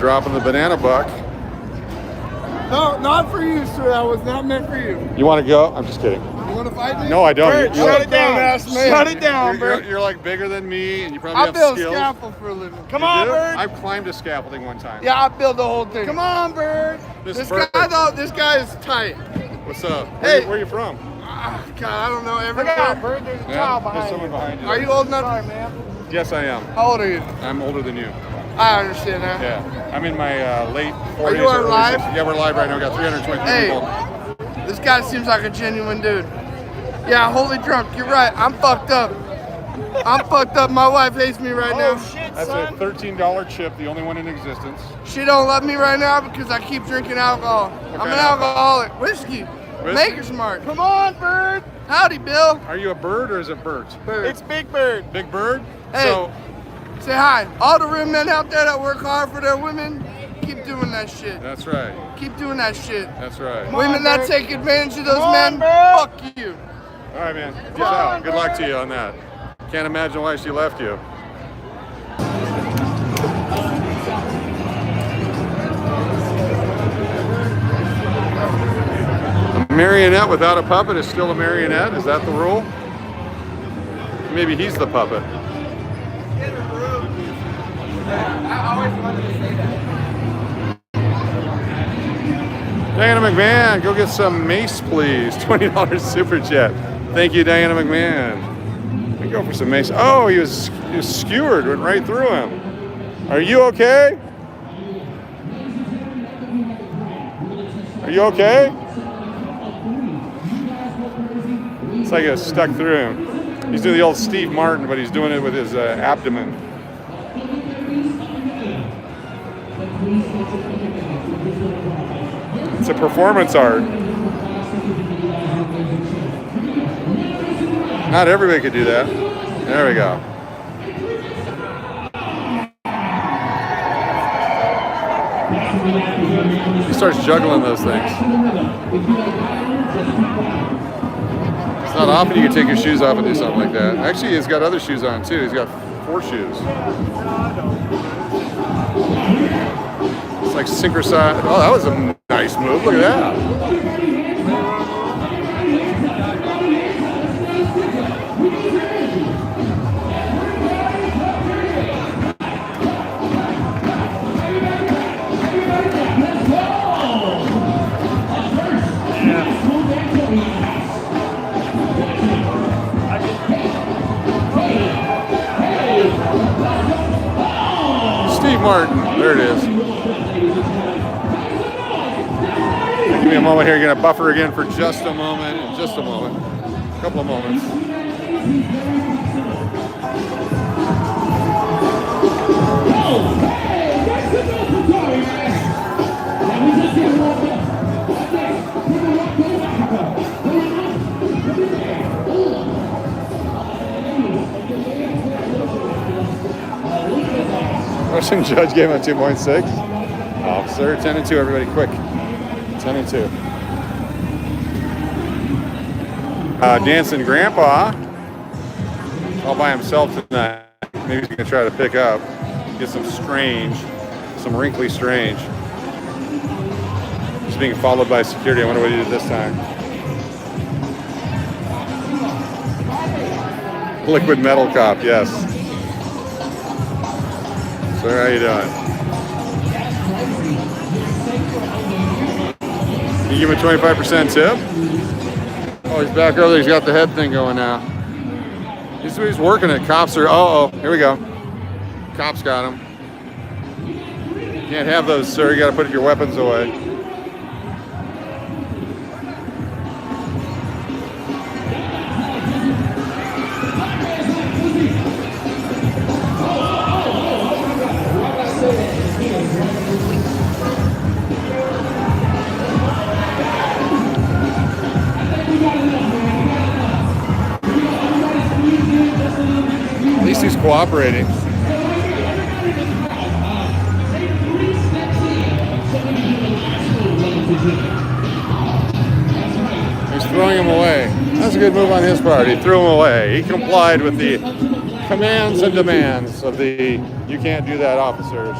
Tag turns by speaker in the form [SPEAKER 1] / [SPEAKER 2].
[SPEAKER 1] Dropping the banana buck.
[SPEAKER 2] No, not for you, sir. That was not meant for you.
[SPEAKER 1] You want to go? I'm just kidding.
[SPEAKER 2] You want to fight me?
[SPEAKER 1] No, I don't.
[SPEAKER 2] Bert, shut it down. Shut it down, Bert.
[SPEAKER 1] You're like bigger than me, and you probably
[SPEAKER 2] I
[SPEAKER 1] have
[SPEAKER 2] build
[SPEAKER 1] skills.
[SPEAKER 2] scaffold for a living.
[SPEAKER 1] Come on, Bert. I've climbed a scaffolding one time.
[SPEAKER 2] Yeah, I build the whole thing. Come on, Bert. This guy is tight.
[SPEAKER 1] What's up?
[SPEAKER 2] Hey.
[SPEAKER 1] Where are you from?
[SPEAKER 2] God, I don't know. Everywhere. Bert, there's a child behind you.
[SPEAKER 1] Someone behind you.
[SPEAKER 2] Are you old enough? Sorry, man.
[SPEAKER 1] Yes, I am.
[SPEAKER 2] How old are you?
[SPEAKER 1] I'm older than you.
[SPEAKER 2] I understand that.
[SPEAKER 1] Yeah. I'm in my late 40s.
[SPEAKER 2] Are you on live?
[SPEAKER 1] Yeah, we're live right now. We got 323 people.
[SPEAKER 2] Hey, this guy seems like a genuine dude. Yeah, holy drunk. You're right. I'm fucked up. I'm fucked up. My wife hates me right now.
[SPEAKER 3] Shit,
[SPEAKER 1] That's
[SPEAKER 3] son.
[SPEAKER 1] a $13 chip, the only one in existence.
[SPEAKER 2] She don't love me right now because I keep drinking alcohol. I'm an alcoholic. Whiskey. Maker's Mark.
[SPEAKER 3] Come on, Bird.
[SPEAKER 2] Howdy, Bill.
[SPEAKER 1] Are you a bird or is it Bert?
[SPEAKER 2] Bird.
[SPEAKER 3] It's Big Bird.
[SPEAKER 1] Big Bird?
[SPEAKER 2] Hey,
[SPEAKER 1] So,
[SPEAKER 2] say hi. All the real men out there that work hard for their women, keep doing that shit.
[SPEAKER 1] that's right.
[SPEAKER 2] Keep doing that shit.
[SPEAKER 1] That's right.
[SPEAKER 2] Women that take advantage of those men,
[SPEAKER 3] Bird.
[SPEAKER 2] fuck you.
[SPEAKER 1] All right, man. Peace out. Good luck to you on that. Can't imagine why she left you. A marionette without a puppet is still a marionette? Is that the rule? Maybe he's the puppet.
[SPEAKER 2] I always wanted to say that.
[SPEAKER 1] Diana McMahon, go get some mace, please. $20 super chat. Thank you, Diana McMahon. We go for some mace. Oh, he was skewered, went right through him. Are you okay? Are you okay? It's like it was stuck through him. He's doing the old Steve Martin, but he's doing it with his abdomen. It's a performance art. Not everybody could do that. There we go. He starts juggling those things. It's not often you can take your shoes off and do something like that. Actually, he's got other shoes on too. He's got 4 shoes. It's like synchronized. Oh, that was a nice move. Look at that. Steve Martin, there it is. Give me a moment here. You're gonna buffer again for just a moment. In just a moment, a couple of moments. Russian judge gave him a 2.6. Officer, 10-2, everybody, quick. 10-2. Dancing Grandpa, all by himself tonight. Maybe he's gonna try to pick up, get some strange, some wrinkly strange. He's being followed by security. I wonder what he did this time. Liquid metal cop, yes. Sir, how you doing? You give him a 25% tip? Oh, he's back over there. He's got the head thing going now. He's working it. Cops are, oh, here we go. Cops got him. Can't have those, sir. You got to put your weapons away. At least he's cooperating. He's throwing him away. That's a good move on his part. He threw him away. He complied with the commands and demands of the "you can't do that" officers.